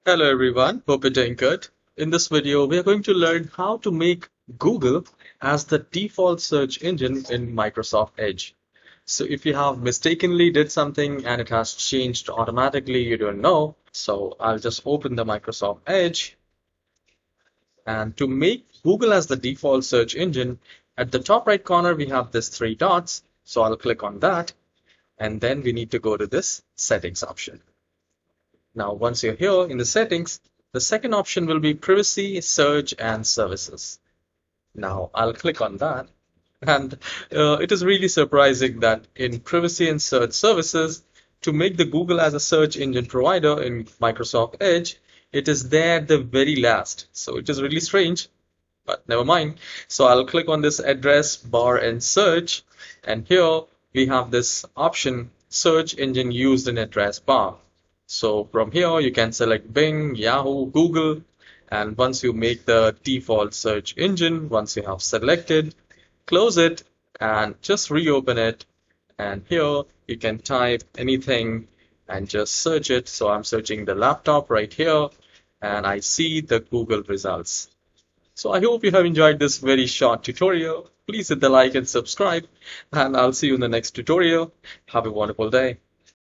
Hello everyone, hope you're doing good. In this video, we are going to learn how to make Google as the default search engine in Microsoft Edge. So if you have mistakenly did something and it has changed automatically, you don't know. So I'll just open the Microsoft Edge. And to make Google as the default search engine, at the top right corner, we have this three dots. So I'll click on that. And then we need to go to this settings option. Now, once you're here in the settings, the second option will be privacy, search, and services. Now, I'll click on that. And it is really surprising that in privacy and search services, to make the Google as a search engine provider in Microsoft Edge, it is there at the very last. So it is really strange, but never mind. So I'll click on this address bar and search. And here we have this option, search engine used in address bar. So from here, you can select Bing, Yahoo, Google, and once you make the default search engine, once you have selected, close it and just reopen it. And here you can type anything and just search it. So I'm searching the laptop right here and I see the Google results. So I hope you have enjoyed this very short tutorial. Please hit the like and subscribe, and I'll see you in the next tutorial. Have a wonderful day.